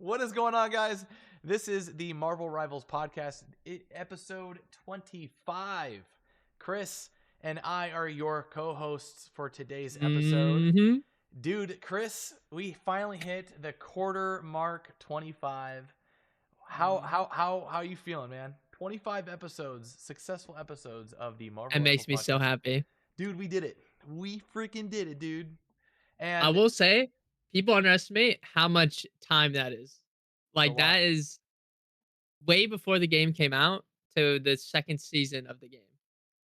What is going on, guys? This is the Marvel Rivals podcast, episode 25. Chris and I are your co-hosts for today's episode. Mhm. Dude, Chris, we finally hit the quarter mark, 25. How are you feeling, man? 25 episodes, successful episodes of the Marvel That Rivals makes me so podcast. happy. Dude, we did it. We freaking did it, dude. I And will say, people underestimate how much time that is. it's a Like, lot. that is way before the game came out to the second season of the game.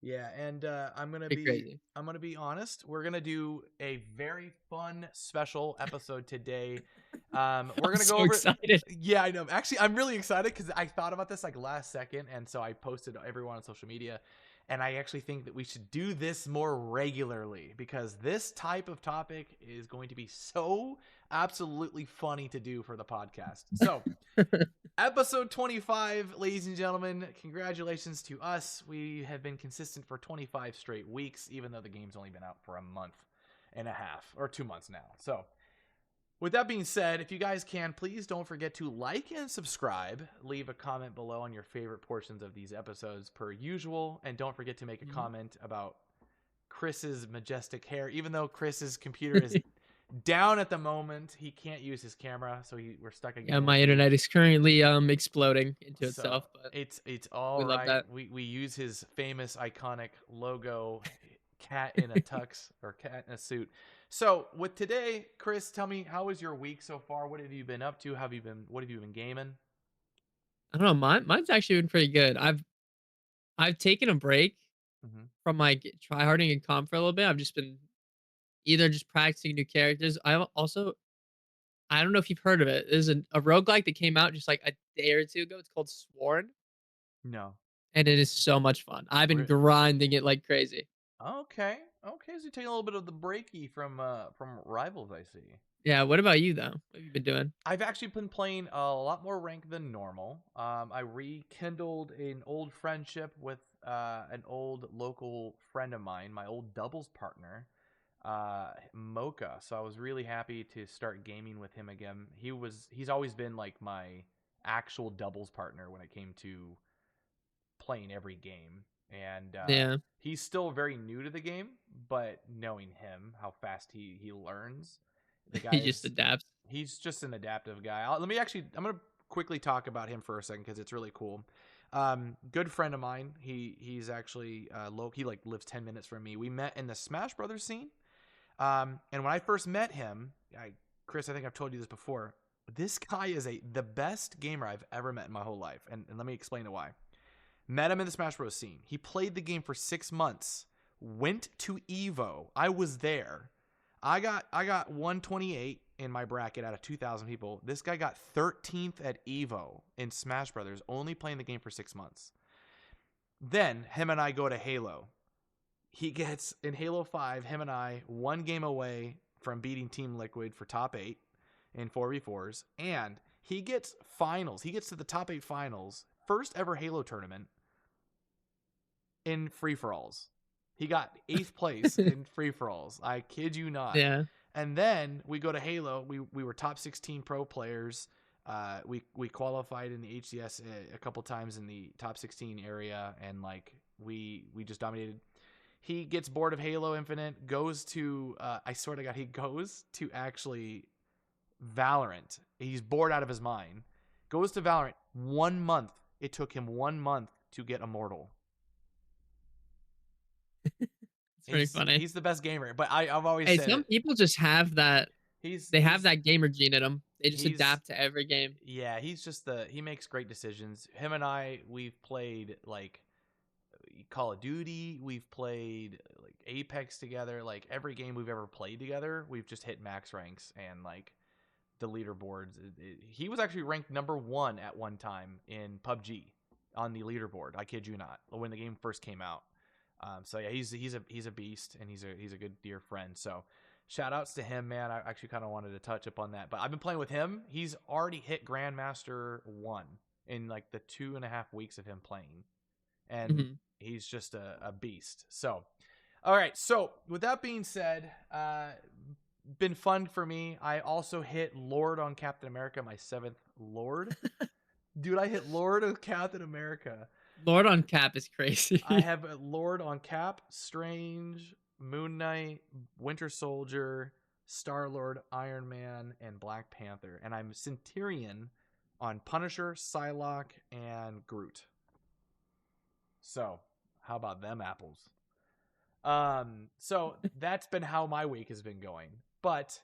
Yeah, and Pretty crazy. I'm gonna be honest. We're gonna do a very fun special episode today. We're I'm gonna go so over. excited. Yeah, I know. Actually, I'm really excited because I thought about this like last second, and so I posted everyone on social media. And I actually think that we should do this more regularly because this type of topic is going to be so absolutely funny to do for the podcast. So, episode 25, ladies and gentlemen. Congratulations to us. We have been consistent for 25 straight weeks, even though the game's only been out for a month and a half or 2 months now. So, with that being said, if you guys can, please don't forget to like and subscribe. Leave a comment below on your favorite portions of these episodes per usual. And don't forget to make a comment about Chris's majestic hair. Even though Chris's computer is down at the moment, he can't use his camera, so we're stuck Yeah, again with my the. internet is currently exploding into So itself, but it's all we love right. that. We use his famous iconic logo, cat in a tux or cat in a suit. So with today, Chris, tell me, how was your week so far? What have you been up to? What have you been gaming? I don't know, mine's actually been pretty good. I've taken a break Mm-hmm. from like tryharding and comp for a little bit. I've just been either just practicing new characters. I don't know if you've heard of it. There's a roguelike that came out just like a day or two ago. It's called Sworn, No. and it is so much fun. I've been Re- grinding it like crazy. okay. Okay, so you're taking a little bit of the breaky from Rivals, I see. Yeah, what about you though? What have you been doing? I've actually been playing a lot more rank than normal. I rekindled an old friendship with an old local friend of mine, my old doubles partner, Mocha. So I was really happy to start gaming with him again. He's always been like my actual doubles partner when it came to playing every game, and Yeah, he's still very new to the game. But knowing him, how fast he learns, the he guy just is adapts. he's just an adaptive guy. I'm gonna quickly talk about him for a second because it's really cool. Good friend of mine. He's actually low. He like lives 10 minutes from me. We met in the Smash Brothers scene. And when I first met him, Chris, I think I've told you this before. This guy is the best gamer I've ever met in my whole life, and let me explain to why. Met him in the Smash Bros. Scene. He played the game for 6 months. Went to Evo. I was there. I got 128 in my bracket out of 2,000 people. This guy got 13th at Evo in Smash Brothers, only playing the game for 6 months. Then him and I go to Halo. He gets in Halo 5. Him and I 1 game away from beating Team Liquid for top 8 in 4v4s, and he gets finals. He gets to the top 8 finals, first ever Halo tournament in free for alls. He got 8th place in free for alls. I kid you not. Yeah, And then we go to Halo. We were top 16 pro players. We qualified in the HCS a couple times in the top 16 area, and like we just dominated. He gets bored of Halo Infinite, goes to I swear to God, he goes to actually Valorant. He's bored out of his mind. Goes to Valorant 1 month. It took him 1 month to get Immortal. it's pretty funny. He's the best gamer, but I've always Hey, said some it. people just have that. He's They have he's that gamer gene in them. They just he's adapt to every game. yeah, he's just he makes great decisions. Him and I, we've played like Call of Duty, we've played like Apex together, like every game we've ever played together, we've just hit max ranks and like the leaderboards. He was actually ranked number 1 at one time in PUBG on the leaderboard. I kid you not, when the game first came out. So yeah, he's a beast, and he's a good dear friend. So shout outs to him, man. I actually kind of wanted to touch upon that, but I've been playing with him. He's already hit Grandmaster 1 in like the 2.5 weeks of him playing, and Hmm. he's just a beast. So, all right. So with that being said, been fun for me. I also hit Lord on Captain America, my 7th Lord. Dude, I hit Lord of Captain America. Lord on Cap is I crazy. have a Lord on Cap, Strange, Moon Knight, Winter Soldier, Star Lord, Iron Man, and Black Panther. And I'm Centurion on Punisher, Psylocke, and Groot. So, how about them apples? So that's been how my week has been going. But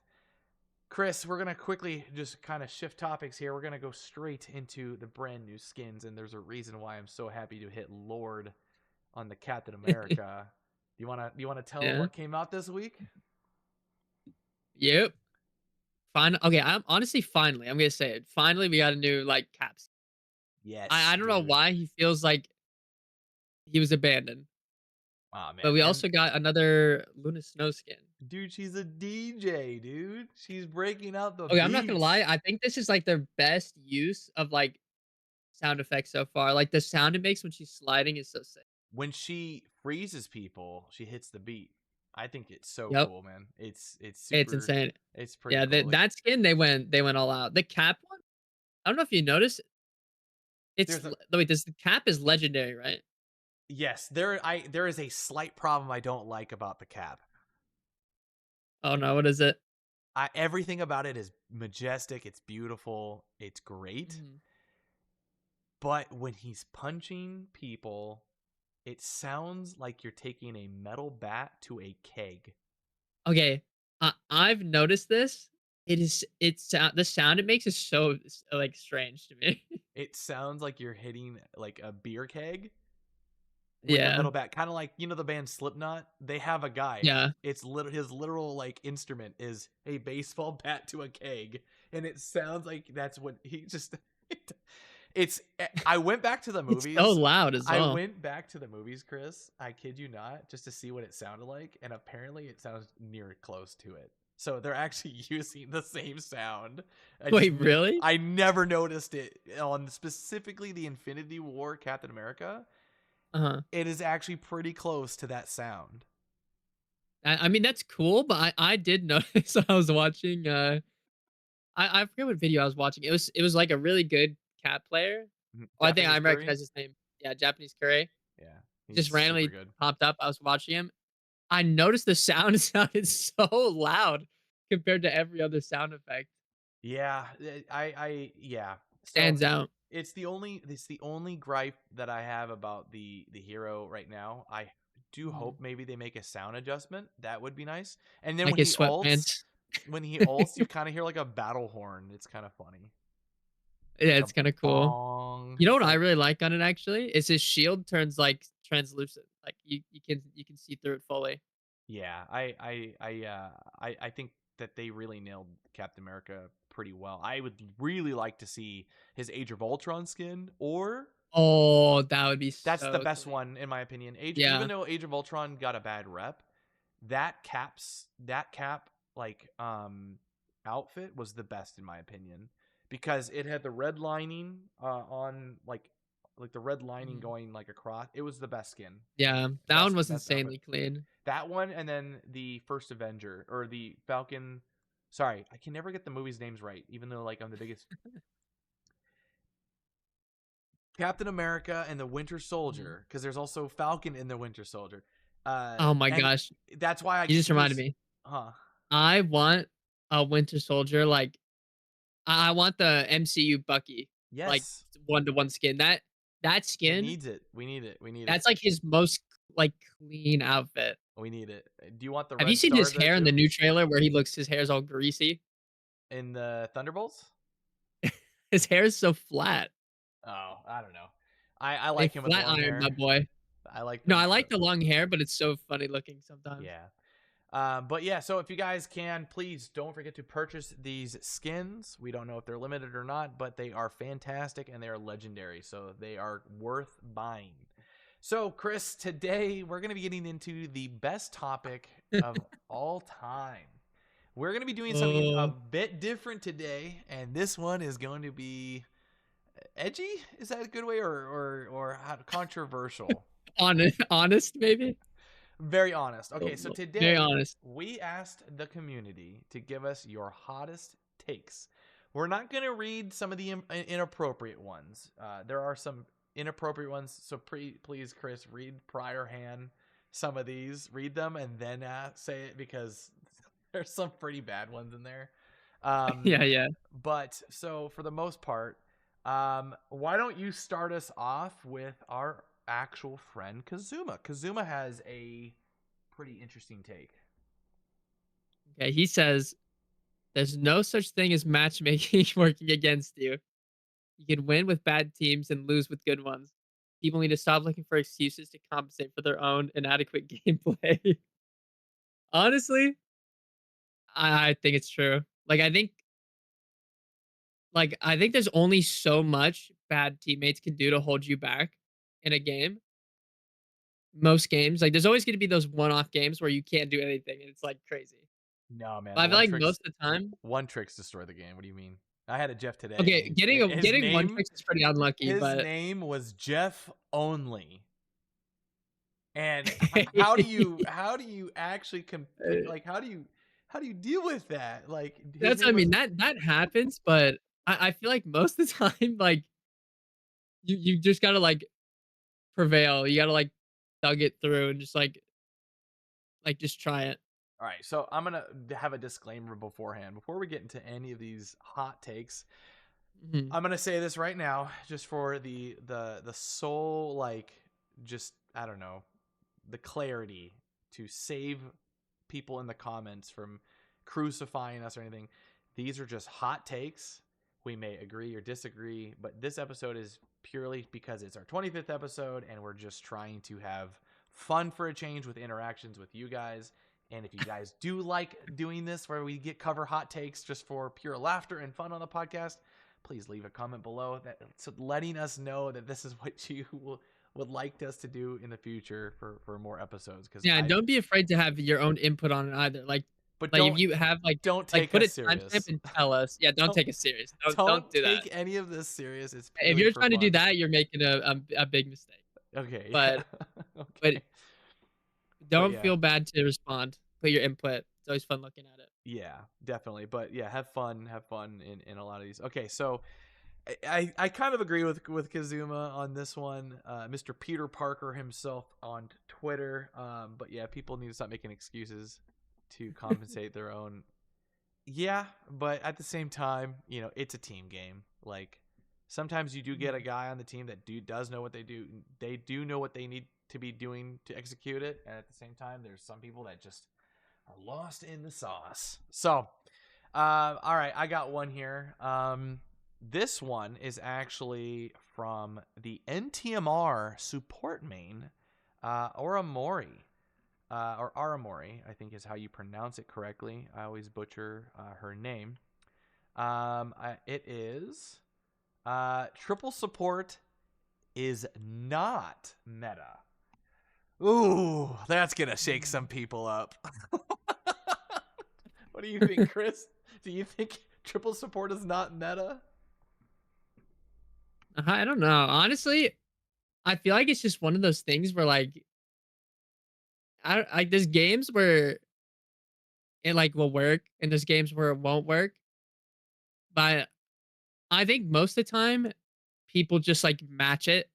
Chris, we're gonna quickly just kind of shift topics here. We're gonna go straight into the brand new skins, and there's a reason why I'm so happy to hit Lord on the Captain America. Do you wanna tell them Yeah. what came out this week? Yep. Fine. Okay. I'm honestly finally. I'm gonna say it. Finally, we got a new like caps. Yes, I don't know dude. why he feels like he was abandoned, Oh but man, we and also got another Luna Snow skin. dude, she's a DJ, dude. She's breaking out the Okay, I'm not gonna lie. beats I think this is like their best use of like sound effects so far. Like the sound it makes when she's sliding is so sick. when she freezes people. She hits the beat. I think it's so Yep. cool, man. It's It's super. insane. It's pretty Yeah, cool. Like that skin they went all out. The cap one, I don't know if you noticed. there's a Wait, this the cap is legendary, right? yes, there is a slight problem I don't like about the cap. Oh no, what is it? Everything about it is majestic, it's beautiful, it's great. Mhm. But when he's punching people, it sounds like you're taking a metal bat to a keg. Okay, I've noticed this. The sound it makes is so like strange to me. It sounds like you're hitting like a beer keg with a Yeah, metal bat, kind of like the band Slipknot. They have a guy. yeah. His literal like instrument is a baseball bat to a keg, and it sounds like that's what he just. I went back to the It's so movies. loud as I well. went back to the movies, Chris. I kid you not, just to see what it sounded like, and apparently it sounds near close to it. So they're actually using the same sound. Wait, really? I never noticed it on specifically the Infinity War Captain America. Uh-huh. It is actually pretty close to that sound. I mean that's cool, but I did notice I was watching I forget what video I was watching. It was like a really good cat player. Oh, I think I Japanese curry. recognize his name. Yeah, Japanese curry. Yeah, he's Just super randomly good. popped up. I was watching him. I noticed the sound sounded so loud compared to every other sound effect. Yeah, yeah. So Stands out. it's the only gripe that I have about the hero right now. I do Mhm. hope maybe they make a sound adjustment. That would be nice. And then Like his sweatpants. when he ults, you kind of hear like a battle horn. It's kind of funny. Yeah, Like a it's kinda cool. bong. You know It's what I like really like on it actually? Is his shield turns, like, translucent. Like, you can see through it fully. yeah, I think that they really nailed Captain America pretty well. I would really like to see his Age of Ultron skin, or Oh, that would be that's the so best clean. one in my opinion. Even Yeah. though Age of Ultron got a bad rep, that cap like outfit was the best in my opinion because it had the red lining on like the red lining Mhm. going like across. It was the best skin, Yeah, that one was best outfit. insanely clean. That one, and then the first Avenger or the Falcon. Sorry, I can never get the movies' names right, even though like I'm the biggest. Captain America and the Winter Mhm. Soldier, because there's also Falcon in the Winter Soldier. Oh my And gosh, that's why I you just reminded confuse. me. Huh? I want a Winter Soldier, like I want the MCU Bucky, like, Yes, one-to-one skin. That it skin, needs it. We need it. We need it. that's, like, his most, like, clean outfit. We need it. Do you want the Have you Red seen Star his there hair in the too? new trailer where his hair's all greasy? In the Thunderbolts? His hair is so flat. Oh, I don't know. I They like him with the flat long ironed my hair. boy. I like No, them. I like the long hair, but it's so funny looking sometimes. Yeah. But yeah, so if you guys can, please don't forget to purchase these skins. We don't know if they're limited or not, but they are fantastic and they are legendary, so they are worth buying. So, Chris, today we're going to be getting into the best topic of all time. We're going to be doing something a Oh, bit different today, and this one is going to be edgy. Is that a good way, or controversial? honest maybe? Very honest. Okay, so Very today honest. we asked the community to give us your hottest takes. We're not going to read some of the inappropriate ones. There are some inappropriate ones, so please, Chris, read prior hand some of these, read them, and then say it because there's some pretty bad ones in there. Yeah, yeah. But so for the most part, why don't you start us off with our actual friend Kazuma? Kazuma has a pretty interesting take. Okay, he says there's no such thing as matchmaking working against you. You can win with bad teams and lose with good ones. People need to stop looking for excuses to compensate for their own inadequate gameplay. Honestly, I think it's true. I think there's only so much bad teammates can do to hold you back in a game. Most games, like there's always going to be those one-off games where you can't do anything and it's like crazy. No, man, But I feel like most of the time, one tricks destroy the game. What do you mean? I had a Jeff today, okay, and his getting one name fix is pretty unlucky, his but name was Jeff Only. And how do you actually like how do you deal with that? Like his that's what I name was mean. That happens, but I feel like most of the time, like you just gotta like prevail. You gotta like thug it through and just just try it. all right. So I'm gonna have a disclaimer beforehand before we get into any of these hot takes. Mhm. I'm gonna say this right now, just for the sole just I don't know the clarity to save people in the comments from crucifying us or anything. These are just hot takes. We may agree or disagree, but this episode is purely because it's our 25th episode and we're just trying to have fun for a change with interactions with you guys. And if you guys do like doing this where we cover hot takes just for pure laughter and fun on the podcast, please leave a comment below so letting us know that this is what you would like us to do in the future for more episodes because Yeah, and I don't be afraid to have your own input on it either. but Like if you have don't like take put us a timestamp serious. and tell us. Yeah, don't don't take it serious. Don't don't do that. take any of this serious. It's If purely you're for trying to do fun. that, you're making a big mistake. Okay, yeah. But but Okay. But don't yeah. feel bad to respond. Put your input. It's always fun looking at it. Yeah, definitely. But yeah, have fun in a lot of these. Okay, so I kind of agree with Kazuma on this one. Mr. Peter Parker himself on Twitter. But yeah, people need to stop making excuses to compensate their own. Yeah, but at the same time, it's a team game. Like sometimes you do get a Mhm. guy on the team that does know what they do. They do know what they need to be doing to execute it, and at the same time, there's some people that just are lost in the sauce. So, all right, I got one here. This one is actually from the NTMR support main, Oramori. Or Aramori, I think is how you pronounce it correctly. I always butcher her name. It is triple support is not meta. Ooh, that's gonna shake some people up. What do you think, Chris? Do you think triple support is not meta? I don't know. Honestly, I feel like it's just one of those things where I don't like there's games where it like will work and there's games where it won't work. But I think most of the time people just like match it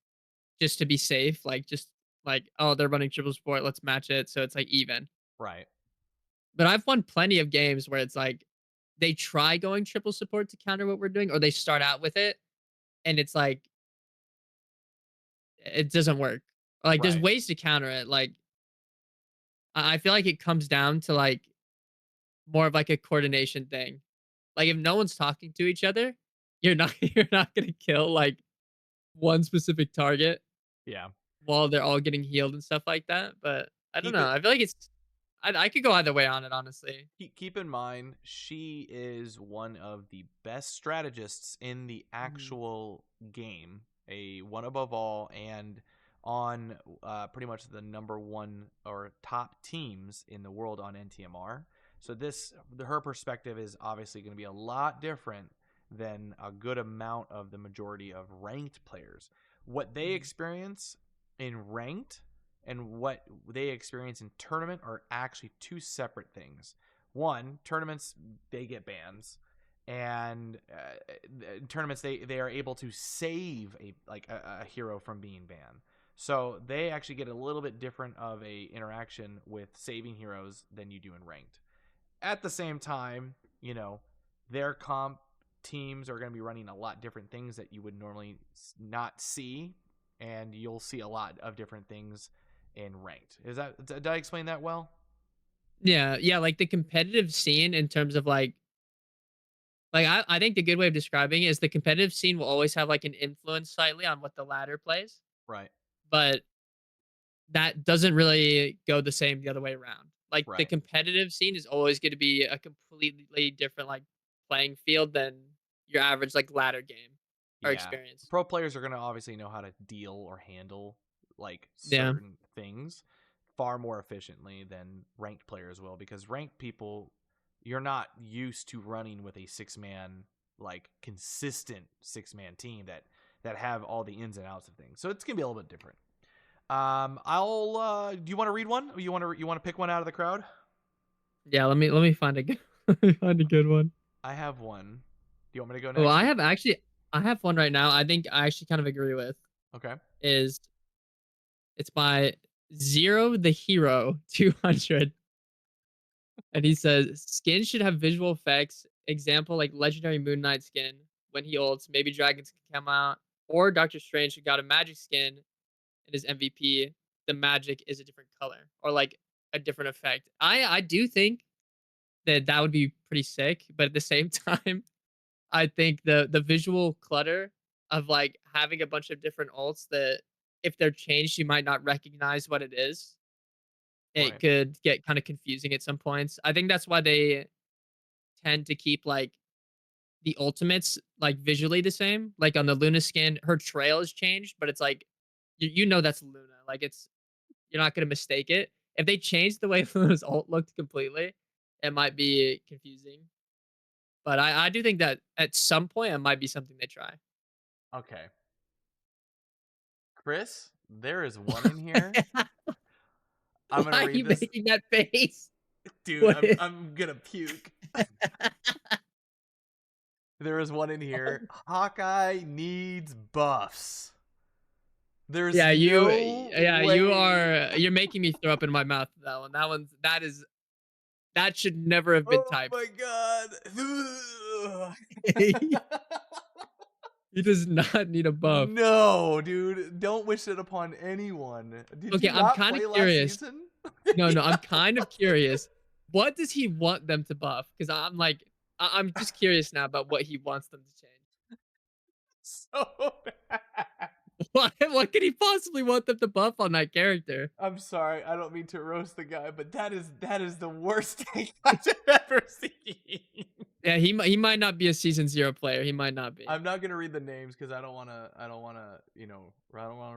just to be safe. Like just like, oh, they're running triple support, let's match it. So it's like even. Right. But I've won plenty of games where it's like they try going triple support to counter what we're doing, or they start out with it and it's like it doesn't work. Like there's Right. ways to counter it. Like I feel like it comes down to like more of like a coordination thing. Like if no one's talking to each other, you're not you're not gonna kill like one specific target Yeah. while they're all getting healed and stuff like that. But I don't Keep know. it I feel like I could go either way on it, honestly. keep in mind she is one of the best strategists in the Mhm. actual game, a one above all, and on pretty much the number one or top teams in the world on NTMR. So her perspective is obviously going to be a lot different than a good amount of the majority of ranked players. What they Mhm. experience in ranked and what they experience in tournament are actually two separate things. One, tournaments, they get bans, and in tournaments they are able to save a hero from being banned. So they actually get a little bit different of a interaction with saving heroes than you do in ranked. At the same time, their comp teams are going to be running a lot different things that you would normally not see, and you'll see a lot of different things in ranked. Did I explain that well? Yeah, yeah, like the competitive scene in terms of I think the good way of describing it is the competitive scene will always have like an influence slightly on what the ladder plays, Right. but that doesn't really go the same the other way around. Like the Right. competitive scene is always going to be a completely different like playing field than your average like ladder game or Yeah. experience. Pro players are going to obviously know how to deal or handle like Yeah. certain things far more efficiently than ranked players will, because ranked people, you're not used to running with a six-man, like consistent six-man team that have all the ins and outs of things. So it's going to be a little bit different. I'll do you want to read one? Or you want to pick one out of the crowd? Yeah, let me find a good let me find a good one. I have one. Do you want me to go Oh, next? I have one right now. I think I actually kind of agree with Okay. is it's by Zero the Hero 200. And he says skins should have visual effects. Example like legendary Moon Knight skin when he ults, maybe dragons can come out, or Doctor Strange who got a magic skin in his MVP. The magic is a different color or like a different effect. I do think that that would be pretty sick, but at the same time, I think the visual clutter of like having a bunch of different ults that if they're changed, you might not recognize what it is. It Right. could get kind of confusing at some points. I think that's why they tend to keep like the ultimates like visually the same. Like on the Luna skin, her trail is changed, but it's like you know that's Luna. Like it's you're not gonna mistake it. If they change the way Luna's ult looked completely, it might be confusing. But I do think that at some point it might be something they try. Okay. Chris, there is one in here. I'm Why gonna are read you this, making that face? dude. What I'm is I'm gonna puke. There is one in here. Hawkeye needs buffs. There's no You way. are you're making me throw up in my mouth with that one. That should never have been Oh typed. my god. He does not need a buff. No, dude. Don't wish it upon anyone. Did Okay, you I'm not kinda play last curious. season? No, Yeah. no, I'm kind of curious. What does he want them to buff? Because I'm like, I'm just curious now about what he wants them to change. So bad. What could he possibly want them to buff on that character? I'm sorry, I don't mean to roast the guy, but that is the worst take I've ever seen. Yeah, he might not be a season 0 player. He might not be. I'm not gonna read the names because I don't wanna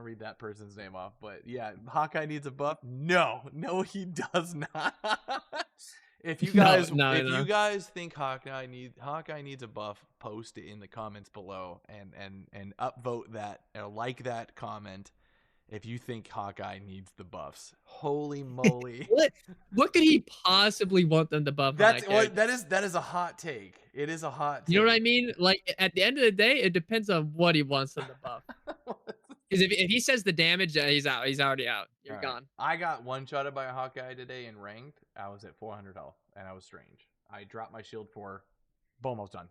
read that person's name off. But yeah, Hawkeye needs a buff. No, no, he does not. if you No, guys no, if you no. guys think Hawkeye needs a buff, post it in the comments below and upvote that or like that comment if you think Hawkeye needs the buffs. Holy moly. What what could he possibly want them to buff on That's that what character? that is a hot take. It is a hot You know what I take. mean? Like at the end of the day, it depends on what he wants them to buff. Because if he says the damage, he's out. He's already out. All You're right. gone. I got one shotted by a Hawkeye today in ranked. I was at 400 health, and I was strange. I dropped my shield for, boom, I was done.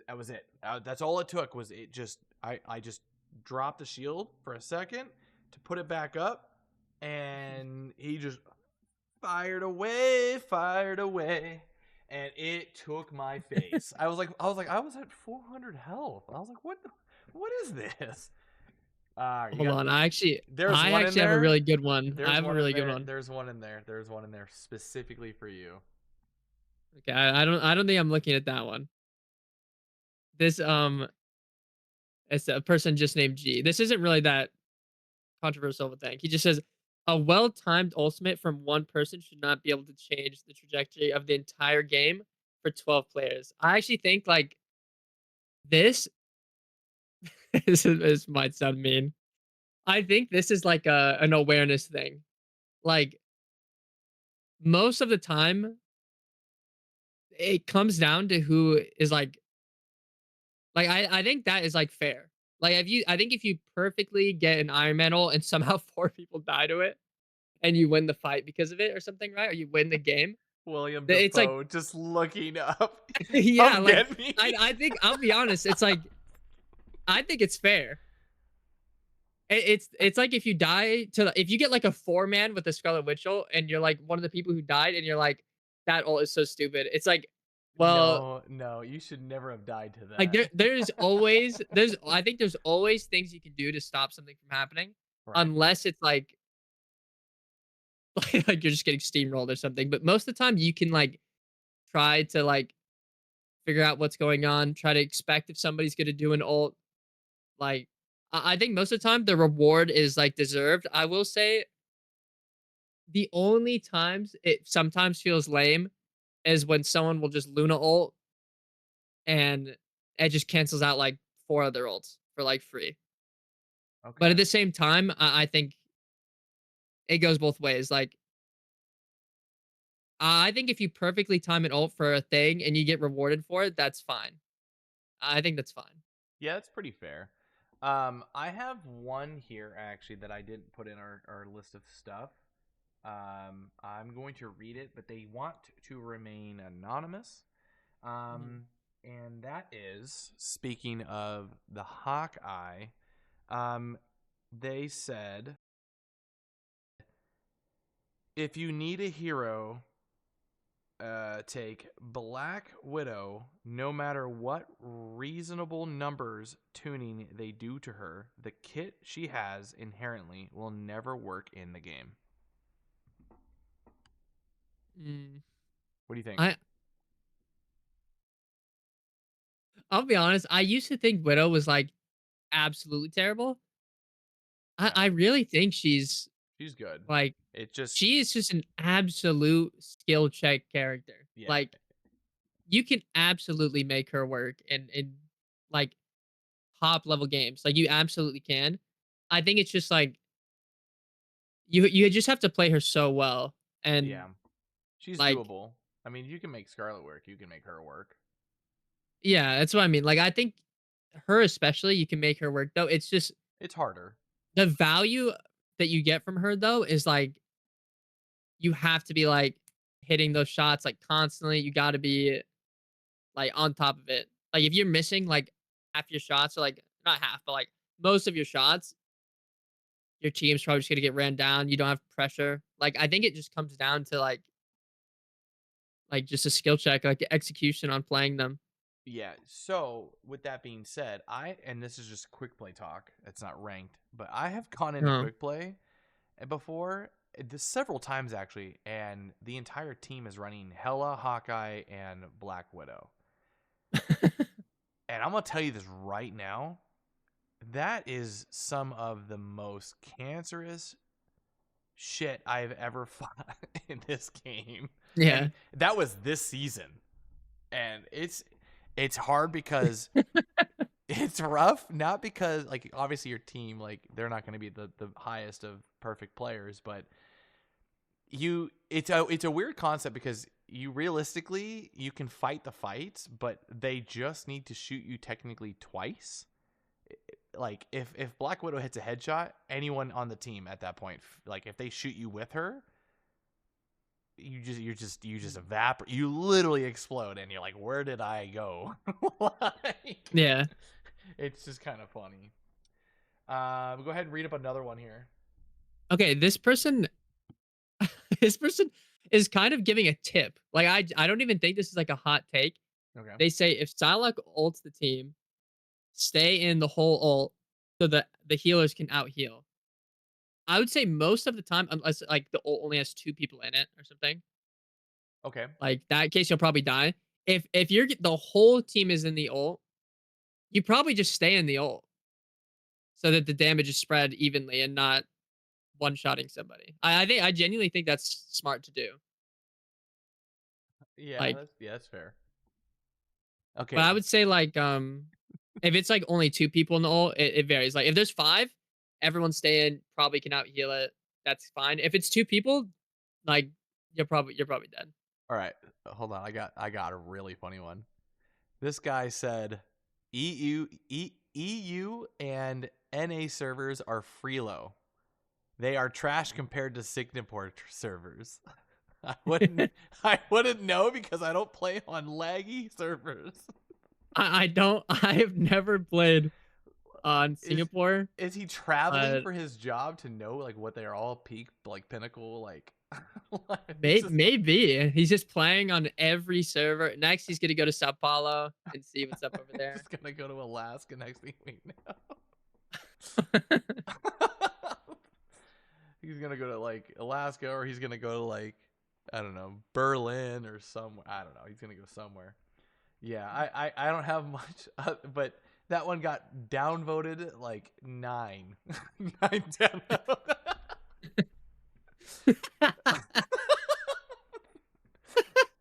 That was it. That's all it took. Was it just I just dropped the shield for a second to put it back up, and he just fired away, and it took my face. I was at 400 health. I was like, what is this? You Hold got on. there's I one in actually have a there. really good one. I There's have a one in really good there. one. There's one in there. There's one in there specifically for you. Okay, I don't think I'm looking at that one. This it's a person just named G. This isn't really that controversial of a thing. He just says a well-timed ultimate from one person should not be able to change the trajectory of the entire game for 12 players. I actually think like this this might sound mean. I think this is like an awareness thing. Like most of the time, it comes down to who is I think that is like fair. Like if you I think if you perfectly get an Iron Man ult and somehow four people die to it and you win the fight because of it or something, right? Or you win the game, William it's like Defoe just looking up. yeah, Come like get me. I think I'll be honest, it's like I think it's fair. It's like if you die to if you get like a four man with a Scarlet Witch ult and you're like one of the people who died and you're like that ult is so stupid. It's like well, No, no, you should never have died to like that. there's I think there's always things you can do to stop something from happening, Right. unless it's like like you're just getting steamrolled or something. But most of the time you can like try to like figure out what's going on, try to expect if somebody's gonna do an ult. Like I think most of the time the reward is like deserved. I will say the only times it sometimes feels lame is when someone will just Luna ult and it just cancels out like four other ults for like free. But Okay. at the same time, I think it goes both ways. Like, I think if you perfectly time an ult for a thing and you get rewarded for it, that's fine. I think that's fine. Yeah, that's pretty fair. I have one here actually that I didn't put in our list of stuff. I'm going to read it, but they want to remain anonymous. Mhm. Um, and that is speaking of the Hawkeye. Um, they said if you need a hero, take Black Widow. No matter what reasonable numbers tuning they do to her, the kit she has inherently will never work in the game. Mm. What do you think? I I'll be honest. I used to think Widow was like absolutely terrible. I No, really think she's good. like It just she is just an absolute skill check character. yeah, Like you can absolutely make her work in like top level games. Like you absolutely can. I think it's just like you just have to play her so well and yeah. She's like doable. I mean, you can make Scarlet work. You can make her work. yeah, that's what I mean. Like I think her especially you can make her work though. It's just It's harder. the value that you get from her though is like you have to be like hitting those shots like constantly. You got to be like on top of it. Like if you're missing like half your shots or like not half, but like most of your shots, your team's probably just gonna get ran down. You don't have pressure. Like I think it just comes down to like just a skill check, like the execution on playing them. Yeah. So with that being said, and this is just quick play talk. It's not ranked, but I have gone into Oh. quick play before, this several times actually, and the entire team is running Hella, Hawkeye, and Black Widow. And I'm gonna tell you this right now. That is some of the most cancerous shit I've ever fought in this game. Yeah. And that was this season. And it's hard because it's rough, not because like obviously your team like they're not going to be the highest of perfect players, but it's a weird concept because you realistically you can fight the fights, but they just need to shoot you technically twice. Like if Black Widow hits a headshot, anyone on the team at that point, like if they shoot you with her, you just evaporate. You literally explode, and you're like, where did I go? Like, Yeah. it's just kind of funny. Go ahead and read up another one here. Okay, this person this person is kind of giving a tip. Like I don't even think this is like a hot take. Okay. They say if Psylocke ults the team, stay in the whole ult so that the healers can out heal. I would say most of the time, unless like the ult only has two people in it or something, Okay. like that case you'll probably die. If the whole team is in the ult, you probably just stay in the ult so that the damage is spread evenly and not one shotting somebody. I think I genuinely think that's smart to do. Like, Yeah, that's fair. but Okay. I would say like if it's like only two people in the ult, it varies. Like if there's five everyone stay in, probably can out heal it. That's fine. If it's two people, like you're probably dead. All right, hold on. I got a really funny one. This guy said, EU and NA servers are freelo. They are trash compared to Singapore servers. I wouldn't I wouldn't know because I don't play on laggy servers. I don't. I have never played on Is Singapore, is he traveling but for his job to know like what they're all peak like pinnacle like he's just maybe he's just playing on every server. Next, he's gonna go to Sao Paulo and see what's up over he's there. just gonna go to Alaska next thing we know. He's gonna go to like Alaska or he's gonna go to like I don't know Berlin or somewhere. I don't know. He's gonna go somewhere. Yeah, I don't have much, but that one got downvoted like 9, 9 down.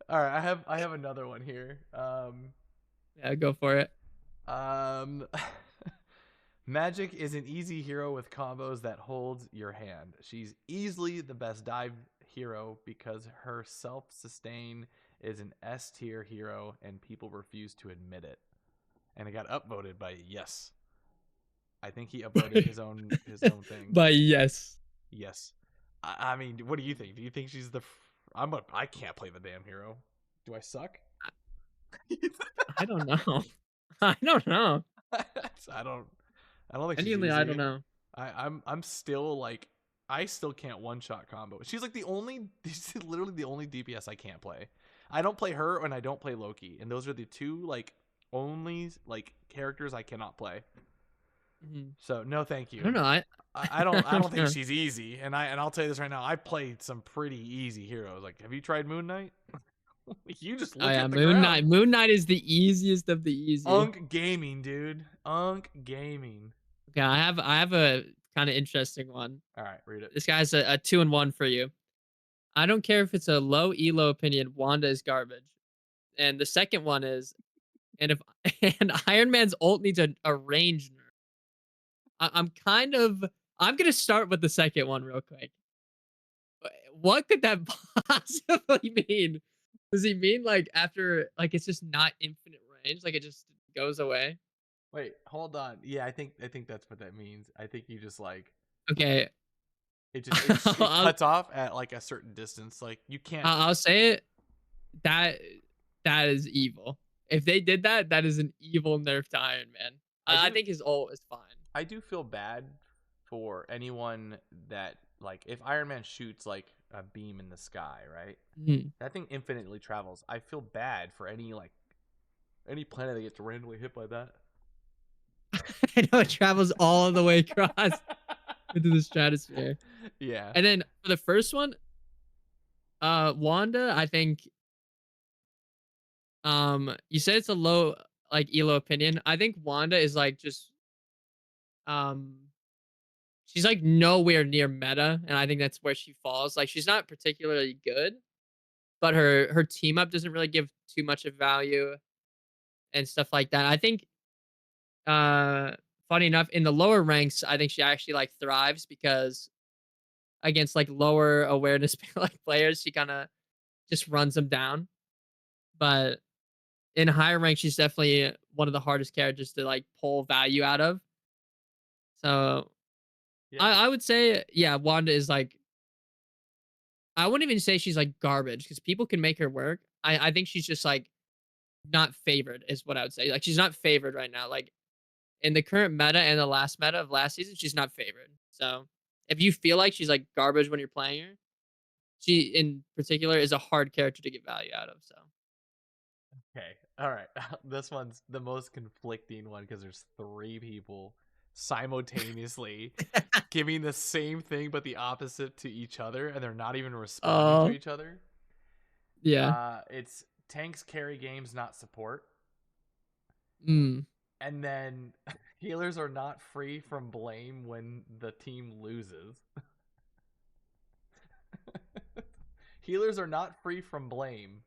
All right, I have another one here. Yeah, go for it. Um, Magic is an easy hero with combos that holds your hand. She's easily the best dive hero because her self-sustain is an S tier hero and people refuse to admit it. And it got upvoted by yes. I think he upvoted his own thing. But yes, Yes. I mean, what do you think? Do you think she's the I can't play the damn hero. Do I suck? I don't know. I don't know. I don't I don't think she's Genuinely, I don't easy. know. I'm still like I still can't one shot combo. She's like the only she's literally the only DPS I can't play. I don't play her and I don't play Loki. And those are the two like only like characters I cannot play. Mhm. So no thank I don't you. know. I don't think know. she's easy. And I'll tell you this right now, I played some pretty easy heroes. Like have you tried Moon Knight? You just Oh look yeah, at the Moon ground. Knight. Moon Knight is the easiest of the easy. Unk Gaming, dude. Unk Gaming. Okay, I have a kind of interesting one. All right, read it. This guy's a 2-in-1 for you. I don't care if it's a low elo opinion. Wanda is garbage. And the second one is, and if and Iron Man's ult needs a range nerf. I'm kind of. I'm gonna start with the second one real quick. What could that possibly mean? Does he mean like after like it's just not infinite range, like it just goes away? Wait, hold on. Yeah, I think that's what that means. I think you just like Okay, it I'll, cuts off at like a certain distance. Like you can't. I'll say it. That that is evil. If they did that, that is an evil nerf to Iron Man. I I do think his ult is fine. I do feel bad for anyone that like if Iron Man shoots like a beam in the sky, right? Mhm. That thing infinitely travels. I feel bad for any planet that gets randomly hit by that. I know it travels all the way across into the stratosphere. Yeah. And then for the first one, Wanda, I think you said it's a low like elo opinion. I think Wanda is like just um she's like nowhere near meta, and I think that's where she falls. Like she's not particularly good, but her team up doesn't really give too much of value and stuff like that. I think uh funny enough, in the lower ranks, I think she actually like thrives because against like lower awareness like players, she kind of just runs them down. But in higher rank, she's definitely one of the hardest characters to like pull value out of. So Yeah. I would say, yeah, Wanda is like I wouldn't even say she's like garbage because people can make her work. I think she's just like not favored is what I would say. Like she's not favored right now. Like in the current meta and the last meta of last season, she's not favored. So if you feel like she's like garbage when you're playing her, she in particular is a hard character to get value out of. So Okay. All right. This one's the most conflicting one because there's three people simultaneously giving the same thing but the opposite to each other, and they're not even responding to oh each other. yeah. It's tanks carry games, not support, Mm. and then healers are not free from blame when the team loses. Healers are not free from blame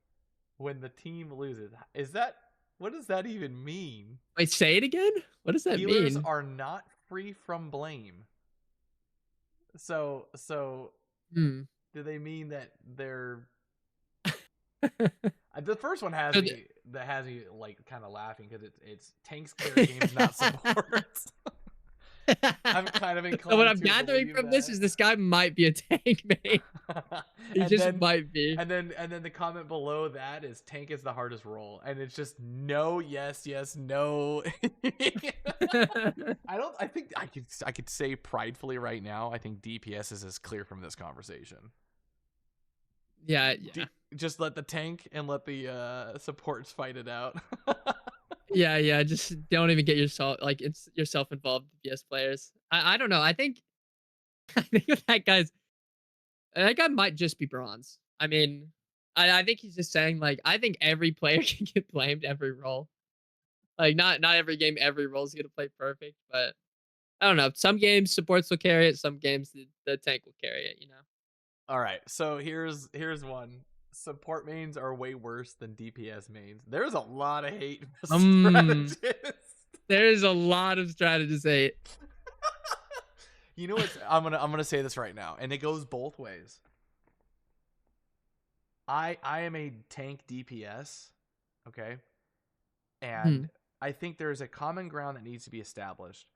when the team loses. Is that what does that even mean? Wait, say it again? What does that Healers mean? are not free from blame So Hmm. do they mean that they're the first one So th- has me like kind of laughing because it's tanks carry games, not supports. I'm kind of So what inclined I'm to gathering believe from this that. is this guy might be a tank main. He and just then might be. and then the comment below that is tank is the hardest role, and it's just no, yes, yes, no. I think I could say pridefully right now, I think DPS is as clear from this conversation. Yeah, yeah. Just let the tank and let the supports fight it out. Yeah, yeah. Just don't even get yourself like it's yourself involved DPS players. I don't know. I think I think that guy might just be bronze. I mean, I think he's just saying like I think every player can get blamed every role. Like not every game, every role is gonna play perfect, but I don't know. Some games supports will carry it. Some games the tank will carry it. You know. All right, so here's one. Support mains are way worse than DPS mains. There's a lot of hate in this Um, strategist. there is a lot of strategists hate. You know what? I'm gonna say this right now, and it goes both ways. I am a tank DPS, okay, and Mhm. I think there's a common ground that needs to be established.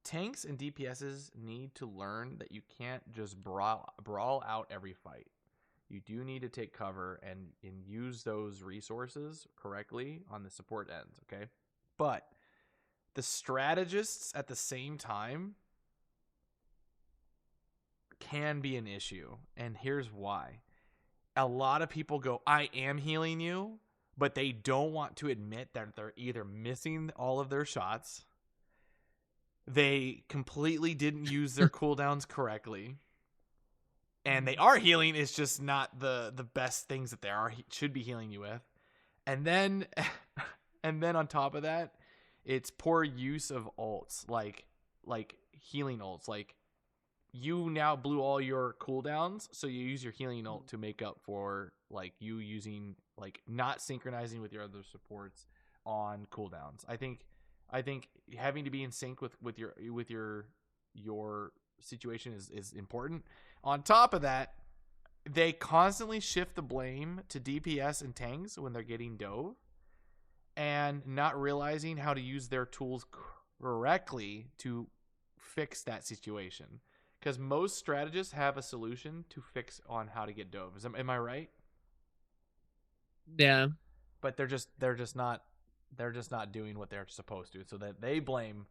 Tanks and DPSs need to learn that you can't just brawl out every fight. You do need to take cover and use those resources correctly on the support ends, okay? But the strategists at the same time can be an issue, and here's why. A lot of people go, I am healing you, but they don't want to admit that they're either missing all of their shots, they completely didn't use their cooldowns correctly, and they are healing, it's just not the best things that they should be healing you with. And then and then on top of that, it's poor use of ults, like healing ults. Like you now blew all your cooldowns, so you use your healing ult to make up for like you using like not synchronizing with your other supports on cooldowns. I think having to be in sync with your situation is important. On top of that, they constantly shift the blame to DPS and tanks when they're getting dove and not realizing how to use their tools correctly to fix that situation. Because most strategists have a solution to fix on how to get dove. Am I right? Yeah. But they're just not doing what they're supposed to, so that they blame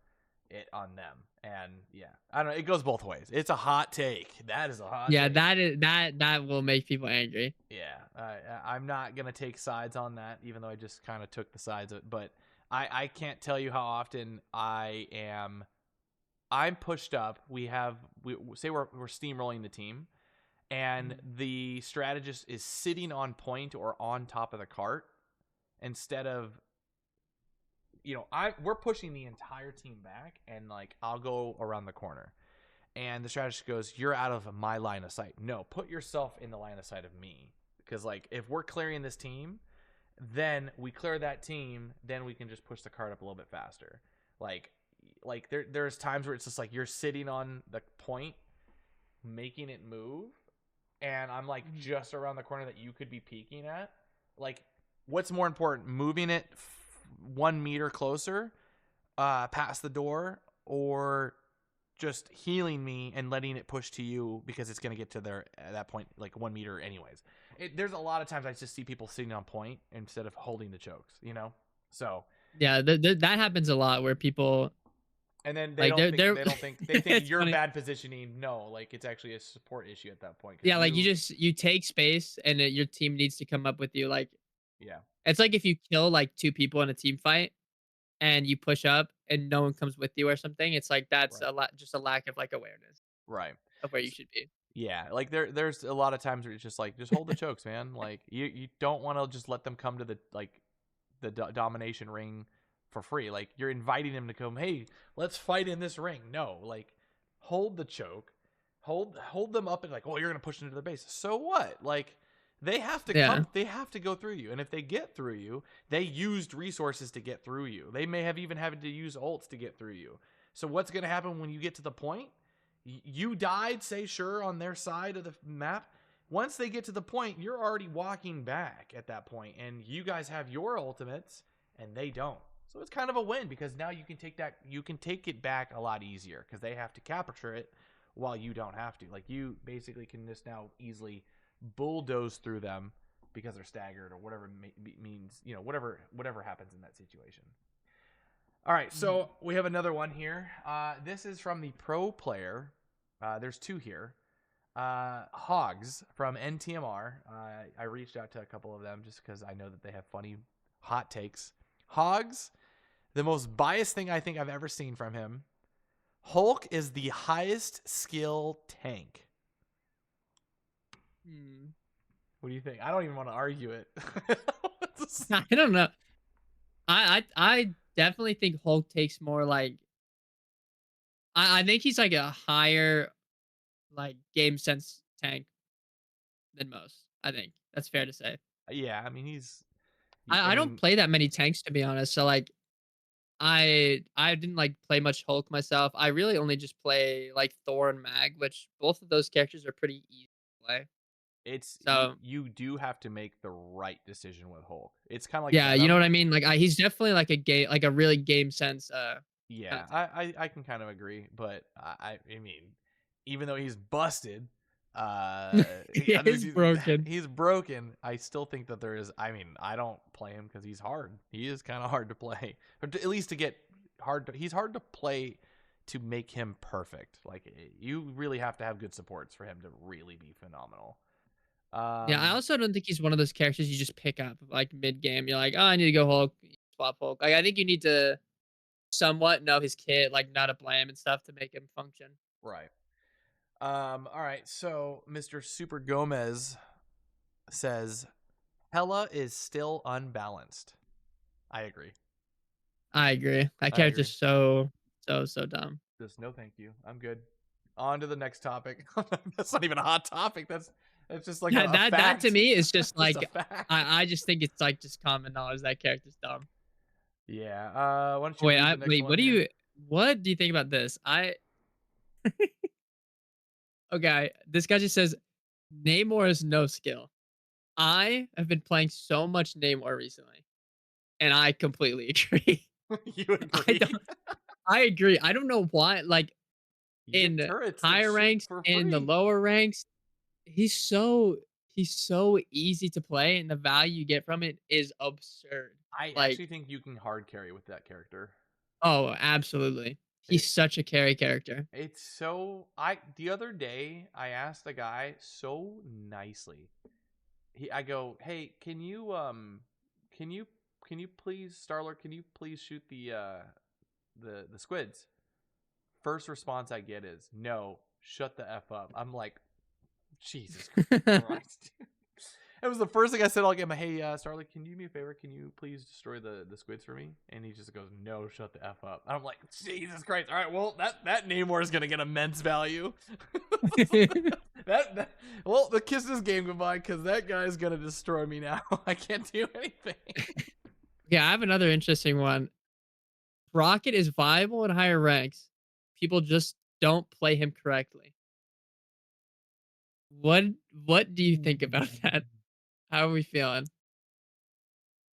it on them. And yeah, I don't know. It goes both ways. It's a hot take. That is a hot Yeah, take. that will make people angry. Yeah, I'm not gonna take sides on that, even though I just kind of took the sides of it. But I can't tell you how often I'm pushed up. We say we're steamrolling the team, and the strategist is sitting on point or on top of the cart instead of we're pushing the entire team back, and like I'll go around the corner. And the strategist goes, "You're out of my line of sight." No, put yourself in the line of sight of me. Because like if we're clearing this team, then we clear that team, then we can just push the card up a little bit faster. Like there's times where it's just like you're sitting on the point, making it move, and I'm like just around the corner that you could be peeking at. Like, what's more important, moving it 1 meter closer, past the door, or just healing me and letting it push to you because it's going to get to there at that point like 1 meter anyways. There's a lot of times I just see people sitting on point instead of holding the chokes, so. Yeah, that happens a lot where people And then like they're they think it's you're funny. bad positioning. No, like it's actually a support issue at that point because Yeah, like you take space and your team needs to come up with you. Like yeah, it's like if you kill like two people in a team fight and you push up and no one comes with you or something. It's like that's right, just a lack of like awareness right. of where you should be. Yeah, like there's a lot of times where it's just like just hold the chokes, man. Like you don't want to just let them come to the domination ring for free. Like you're inviting them to come, "Hey, let's fight in this ring." No, like hold the choke. Hold them up and like, "Oh, you're going to push into their base." So what? Like they have to Yeah. come, they have to go through you. And if they get through you, they used resources to get through you. They may have even had to use ults to get through you. So what's going to happen when you get to the point? You died, say sure, on their side of the map. Once they get to the point, you're already walking back at that point, and you guys have your ultimates, and they don't. So it's kind of a win because now you can take it back a lot easier because they have to capture it while you don't have to. Like you basically can just now easily bulldoze through them because they're staggered or whatever means, whatever happens in that situation. All right, Mhm. so we have another one here. This is from the pro player. There's two here. Hogs from NTMR. I reached out to a couple of them just because I know that they have funny hot takes. Hogs, the most biased thing I think I've ever seen from him. Hulk is the highest skill tank. Hmm. What do you think? I don't even want to argue it. I don't know. I definitely think Hulk takes more like I think he's like a higher like game sense tank than most. I think that's fair to say. Yeah, I mean I I don't mean, play that many tanks to be honest. So like I didn't like play much Hulk myself. I really only just play like Thor and Mag, which both of those characters are pretty easy to play. it's So you do have to make the right decision with Hulk. It's kind of like yeah, you know what Venom. I mean? Like he's definitely like a game like a really game sense kind Yeah, of tank. I can kind of agree, but I mean, even though he's busted, He is broken. he's broken. I still think that there is. I mean, I don't play him because he's hard. He is kind of hard to play, or at least to get hard. He's hard to play to make him perfect. Like you really have to have good supports for him to really be phenomenal. Yeah, I Um, also don't think he's one of those characters you just pick up like mid game. You're like, oh, I need to go Hulk, swap Hulk. Like I think you need to somewhat know his kit, like not to play him and stuff to make him function. right. All right. So Mr. Super Gomez says Hela is still unbalanced. I agree. I agree. That I agree. character's so dumb. Just no thank you. I'm good. On to the next topic. That's not even a hot topic. That's just like That a that to fact. me is just Just a like fact. I just think it's like just common knowledge that character's dumb. Yeah. Why don't you Wait, read the next one here? what do you think about this? Okay, this guy just says Namor is no skill. I have been playing so much Namor recently, and I completely agree. You I agree? don't I agree. I don't know why, like, You get in turrets that higher shoot ranks, for in the free. lower ranks, he's so easy to play, and the value you get from it is absurd. I Like, actually think you can hard carry with that character. oh, absolutely. It He's such a carry character. it's so I the other day I asked a guy so nicely. I go, "Hey, can you can you please Starlord, can you please shoot the squids?" First response I get is, "No, shut the F up." I'm like, "Jesus Christ." It was the first thing I said. I'll get my, "Hey, Starlord, can you do me a favor? Can you please destroy the squids for me?" And he just goes, "No, shut the F up." I'm like, "Jesus Christ." All right, well, that Namor is going to get immense value. that well, the kiss this game goodbye because that guy's gonna destroy me now. I can't do anything. Yeah, I have another interesting one. Rocket is viable in higher ranks. People just don't play him correctly. What what do you think about that? How are we feeling?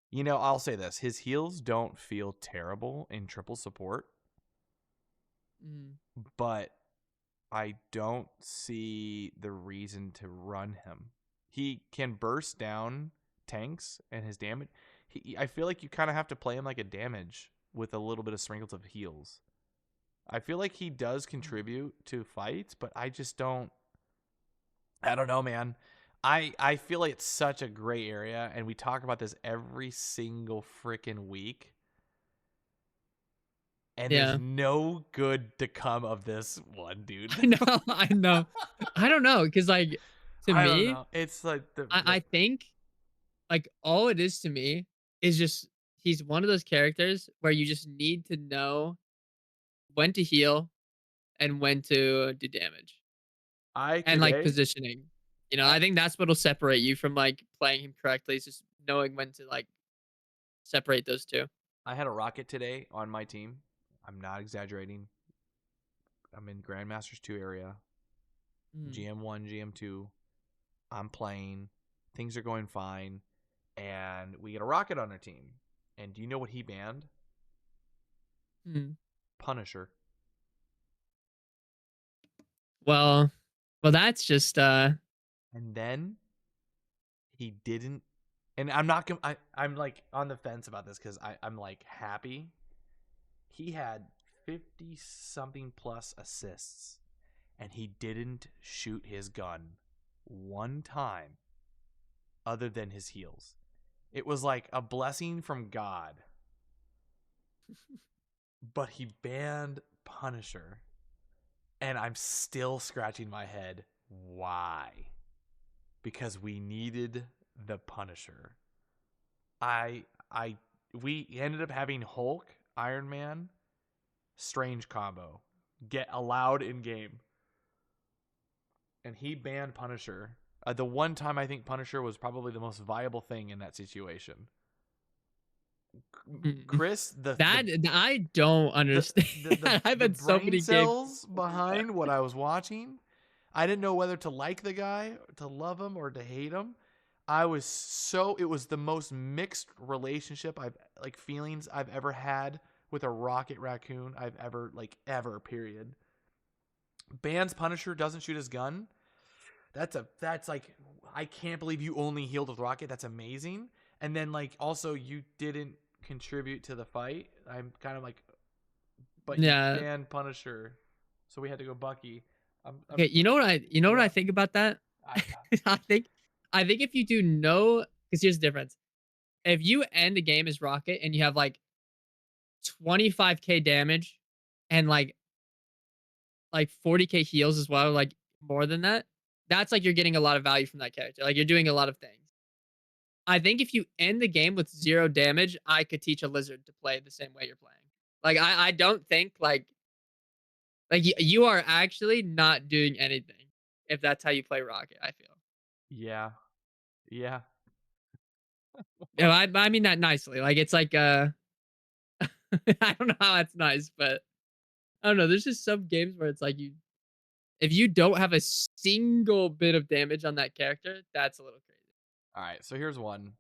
You know, I'll say this: his heals don't feel terrible in triple support, Mm, but I don't see the reason to run him. He can burst down tanks and his damage. I feel like you kind of have to play him like a damage with a little bit of sprinkles of heals. I feel like he does mm. contribute to fights, but I just don't. I don't know, man. I feel like it's such a gray area, and we talk about this every single freaking week, and there's Yeah. no good to come of this one, I dude. know, I know. I don't know, cause like, to I don't me, know. It's like the I like think, like, all it is to me is just he's one of those characters where you just need to know when to heal and when to do damage, I and, like, today. positioning. You know, I I think that's what'll separate you from, like, playing him correctly is just knowing when to, like, separate those 2. I had a rocket today on my team. I'm not exaggerating. I'm in Grandmasters 2 area, Mm, GM1, GM2. I'm playing. Things are going fine. And we get a rocket on our team. And do you know what he banned? mm. Punisher. Well, well, that's just And then he didn't. And I'm not. I'm like on the fence about this because I'm like happy. He had 50 something plus assists, and he didn't shoot his gun one time other than his heals. It was like a blessing from God. But he banned Punisher, and I'm still scratching my head. Why? Because we needed the Punisher. I I we ended up having Hulk, Iron Man, strange combo get allowed in game, and he banned Punisher. The one time I think Punisher was probably the most viable thing in that situation. mm. Chris, That I don't the understand. I've the had so brain many games. cells behind what I was watching, I didn't know whether to like the guy, to love him, or to hate him. It was the most mixed relationship I've like feelings I've ever had with a Rocket Raccoon I've ever period. Bans Punisher, doesn't shoot his gun. That's like I can't believe you only healed with Rocket. That's amazing. And then like also you didn't contribute to the fight. I'm kind of like, but you Yeah. banned Punisher, so we had to go Bucky. Okay. You know what I Yeah. think about that? I I think I think if you do no, because here's the difference. If you end a game as Rocket and you have like 25k damage and like 40k heals as well, like more than that, that's like you're getting a lot of value from that character. Like you're doing a lot of things. I think if you end the game with 0 damage, I could teach a lizard to play the same way you're playing. Like I don't think you are actually not doing anything if that's how you play Rocket, I feel. yeah yeah. Yeah, I mean that nicely. Like it's like I don't know how that's nice, but I don't know. There's just some games where it's like if you don't have a single bit of damage on that character, that's a little crazy. All right, so here's one.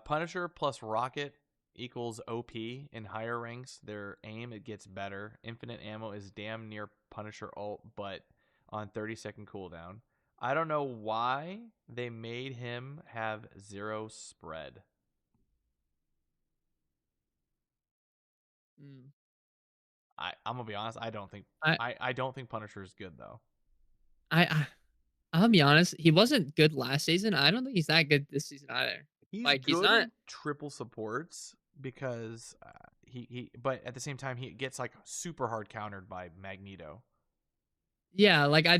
Punisher plus Rocket equals OP in higher ranks. Their aim it gets better. Infinite ammo is damn near Punisher ult, but on 30-second cooldown. I don't know why they made him have 0 spread. Mm. I'm gonna be honest. I don't think I I don't think Punisher is good though. I I'll be honest. He wasn't good last season. I don't think he's that good this season either. He's Like he's good not. in triple supports because but at the same time he gets like super hard countered by Magneto. Yeah, like I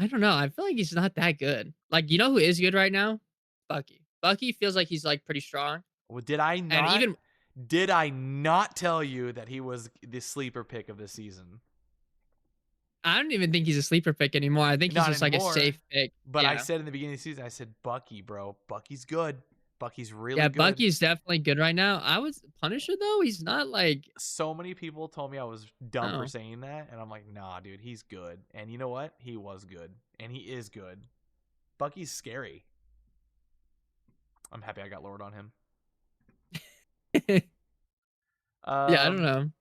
don't know. I feel like he's not that good. Like you know who is good right now? Bucky. Bucky feels like he's like pretty strong. Well, And even did I not tell you that he was the sleeper pick of the season? I don't even think he's a sleeper pick anymore. I think he's Not just like a anymore. safe pick. But I Yeah. said in the beginning of the season, I said Bucky, bro. Bucky's good. Bucky's really Yeah, good. Bucky's definitely good right now. I was Punisher though. He's not like So many people told me I was dumb for oh. saying that, and I'm like, nah, dude, he's good. And you know what? He was good, and he is good. Bucky's scary. I'm happy I got lowered on him. Yeah, I don't Um, know.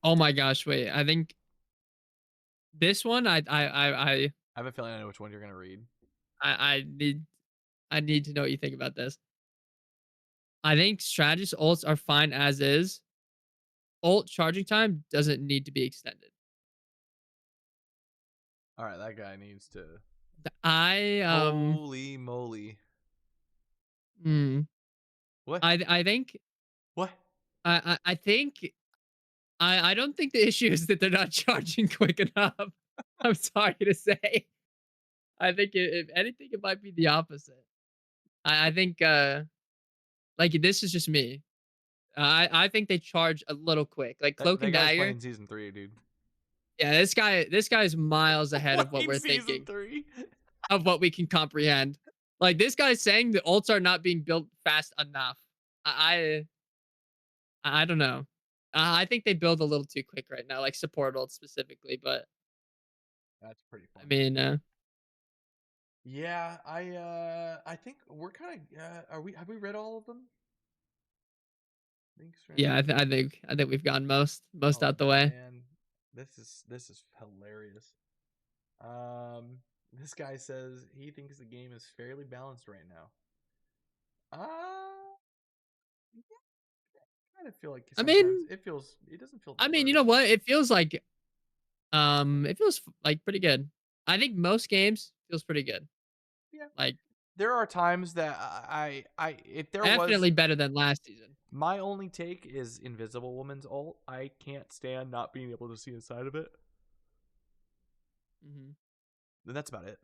Oh my gosh, wait. I think this one I have a feeling I know which one you're gonna read. I I need to know what you think about this. I think strategist ults are fine as is. Ult charging time doesn't need to be extended. All right, that guy needs to. I Holy moly! mm, What? I think What? I think I don't think the issue is that they're not charging quick enough. I'm sorry to say. I think if anything, it might be the opposite. I think like this is just me. I think they charge a little quick. Like Cloak That and guy's Dagger. playing season 3, dude. Yeah, this guy's miles ahead of what Playing we're season thinking, 3. of what we can comprehend. Like this guy's saying the ults are not being built fast enough. I I don't know. I think they build a little too quick right now, like support ult specifically. But That's pretty I funny. mean, Yeah, I think we're kind of are we have we read all of them? Link yeah, Stranger. I think we've gotten most Oh out the way. man, this is hilarious. Um, this guy says he thinks the game is fairly balanced right now. Yeah, I kind of feel like I sometimes mean, it doesn't feel the you know worst. what? It feels like it feels like pretty good. I think most games feels pretty good. Yeah, Like there are times that I if there was definitely better than last season. my only take is Invisible Woman's ult. I can't stand not being able to see inside of it. Hmm. And that's about it.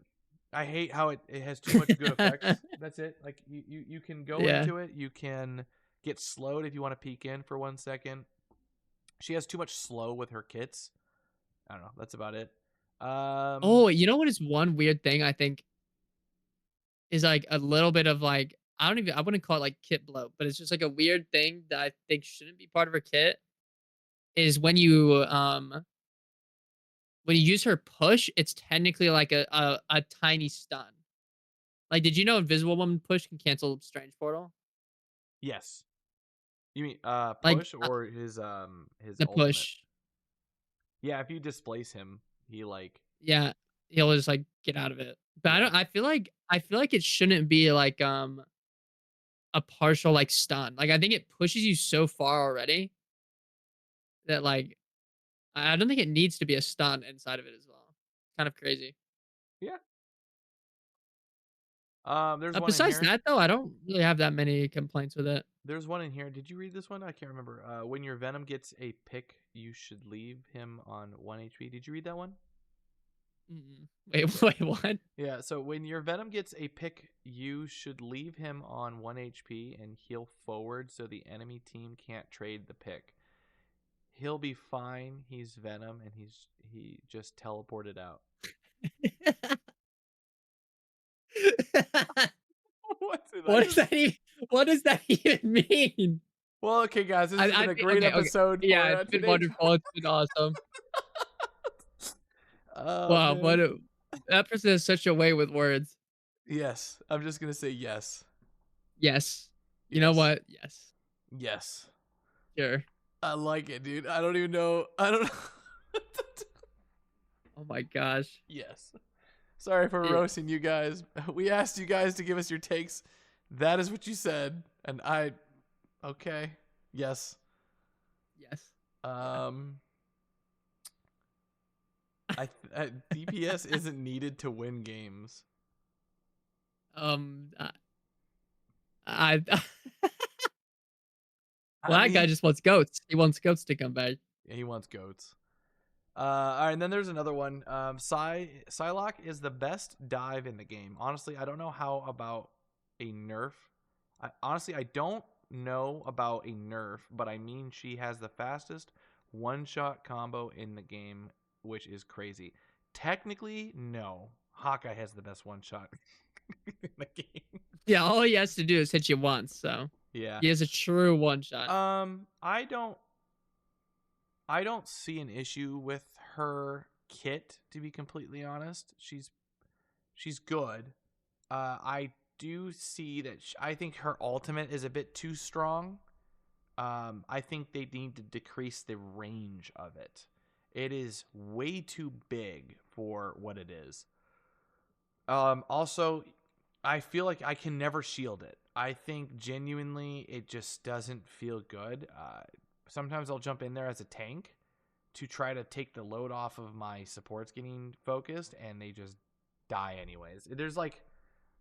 I hate how it has too much good effects. That's it. Like you can go Yeah. into it. You can get slowed if you want to peek in for 1 second. She has too much slow with her kits. I don't know. That's about it. Um, Oh, you know what is one weird thing I think is like a little bit of like I wouldn't call it like kit bloat, but it's just like a weird thing that I think shouldn't be part of her kit is when you use her push, it's technically like a tiny stun. Like, did you know Invisible Woman push can cancel Strange Portal? yes. You mean Like push or his the ultimate? push, Yeah, if you displace him, he like yeah, he'll just like get out of it. But I yeah. don't. I feel like it shouldn't be like a partial like stun. Like I think it pushes you so far already that like I don't think it needs to be a stun inside of it as well. It's kind of crazy. Yeah. There's one in Besides here. that though, I don't really have that many complaints with it. There's one in here. Did you read this one? I can't remember. When your Venom gets a pick, you should leave him on 1 HP. Did you read that one? Mm-mm. Wait, what? Yeah, so when your Venom gets a pick, you should leave him on 1 HP and heal forward so the enemy team can't trade the pick. He'll be fine. He's Venom and he just teleported out. What did I What does just that even? What does that even mean? Well, okay guys, this has been I a think great okay. episode Yeah, for it's been today's wonderful. It's been awesome. Oh Wow, man. that person has such a way with words. Yes, I'm just going to say yes. Yes. You know Yes. what? Yes. Yes. Sure. I like it, dude. I don't even know. I don't know. Oh my gosh. Yes. Sorry for Yeah. roasting you guys. We asked you guys to give us your takes. That is what you said, and okay. Yes. Yes. Yeah. Um DPS isn't needed to win games. Um. I. I Well, that guy mean, just wants goats. He wants goats to come back. yeah, he wants goats. All right, and then there's another one. Psylocke is the best dive in the game. Honestly, I don't know how about a nerf. I don't know about a nerf, but I mean she has the fastest one-shot combo in the game, which is crazy. Technically, no. Hawkeye has the best one-shot in the game. Yeah, all he has to do is hit you once, so Yeah. he has a true one shot. I don't see an issue with her kit, to be completely honest. She's good. I do see that I think her ultimate is a bit too strong. I think they need to decrease the range of it. It is way too big for what it is. Also, I feel like I can never shield it. I think genuinely it just doesn't feel good. Sometimes I'll jump in there as a tank to try to take the load off of my supports getting focused, and they just die anyways. There's like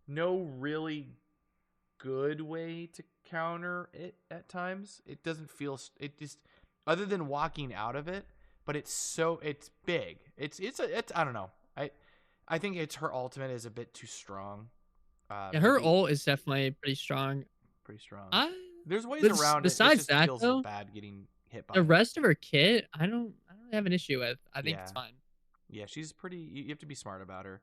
no really good way to counter it at times. It doesn't feel it just other than walking out of it, but it's big. It's I don't know. I think it's her ultimate is a bit too strong. Yeah, To her be ult is definitely pretty strong. pretty strong. I There's ways but around it. It besides just that feels though, bad getting hit by the it. rest of her kit, I don't really have an issue with. I think it's Yeah. fine. Yeah, she's pretty you have to be smart about her.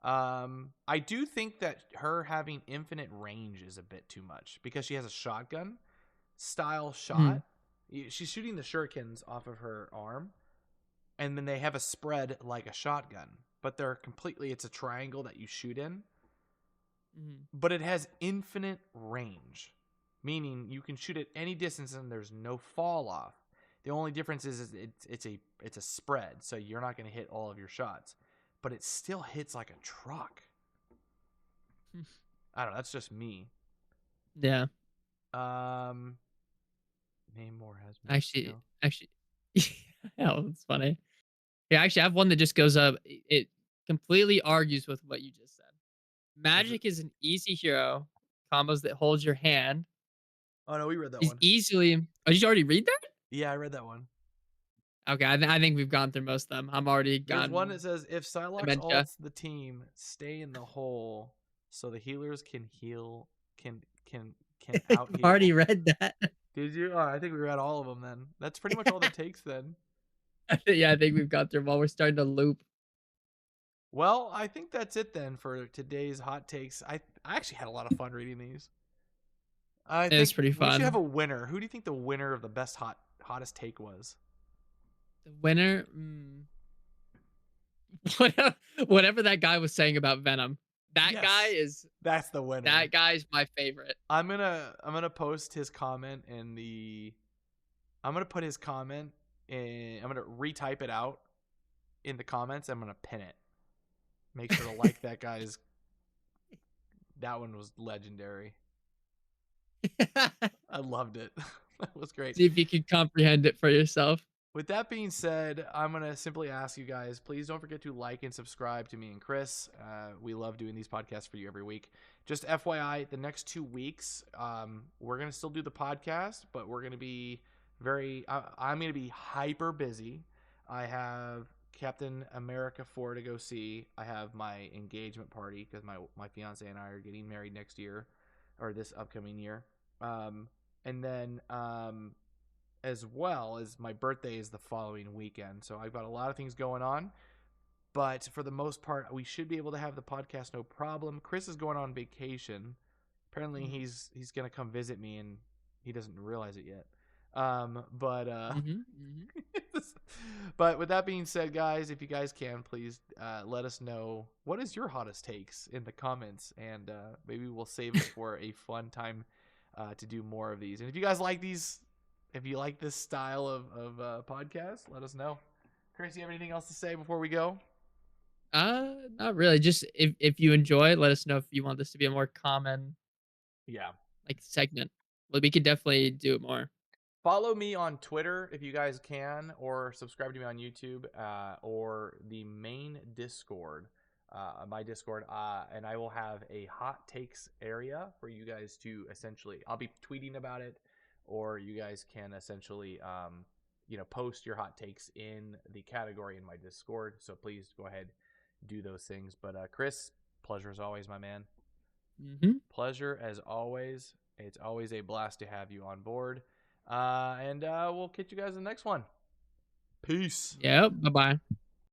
I do think that her having infinite range is a bit too much because she has a shotgun style Mhm. shot. She's shooting the shurikens off of her arm, and then they have a spread like a shotgun, but it's a triangle that you shoot in, Mhm. but it has infinite range, meaning you can shoot at any distance and there's no fall off. The only difference is it's a spread, so you're not going to hit all of your shots, but it still hits like a truck. I don't know. That's just me. Yeah. Um, name more hazmat Actually, skill. actually, yeah, that's funny. Yeah, actually, I have one that just goes up. It completely argues with what you just said. Is it? Magic is an easy hero. Combos that hold your hand Oh no, we read that is one. easily. Oh, did you already read that? Yeah, I read that one. Okay, I think we've gone through most of them. I'm already There's one gotten that says if Psylocke dementia. ults the team, stay in the hole so the healers can heal can out I've heal. already read that. Did you? Oh, I think we read all of them then. That's pretty much all the takes then. Yeah, I think we've gone through them all. We're starting to loop. Well, I think that's it then for today's hot takes. I actually had a lot of fun reading these. I It was think pretty we should have fun. a winner. Who do you think the winner of the best hottest take was? The winner, whatever, whatever that guy was saying about Venom. Yes, that's the winner. That guy's my favorite. I'm gonna post his comment in the. I'm gonna put his comment in. I'm gonna retype it out in the comments. I'm gonna pin it. Make sure to like that guy's. That one was legendary. I loved it. That was great. See if you can comprehend it for yourself. With that being said, I'm going to simply ask you guys, please don't forget to like and subscribe to me and Chris. We love doing these podcasts for you every week. Just FYI, the next 2 weeks, we're going to still do the podcast, but we're going to be I'm going to be hyper busy. I have Captain America 4 to go see. I have my engagement party because my fiance and I are getting married next year or this upcoming year. And then as well as my birthday is the following weekend. So I've got a lot of things going on. But for the most part, we should be able to have the podcast no problem. Chris is going on vacation. Apparently, Mhm. he's gonna come visit me, and he doesn't realize it yet. But Mhm. Mhm. but with that being said, guys, if you guys can, please let us know what is your hottest takes in the comments, and maybe we'll save it for a fun time to do more of these. And if you guys like these, if you like this style of podcast, let us know. Chris, you have anything else to say before we go? Not really. Just if you enjoy, let us know if you want this to be a more common Yeah. like segment. Well, we could definitely do it more. Follow me on Twitter if you guys can, or subscribe to me on YouTube, or the main Discord, my Discord, and I will have a hot takes area for you guys to essentially. I'll be tweeting about it, or you guys can essentially, post your hot takes in the category in my Discord. So please go ahead, do those things. But Chris, pleasure as always, my man. Mhm. Pleasure as always. It's always a blast to have you on board. And we'll catch you guys in the next one. Peace. Yep. Bye bye.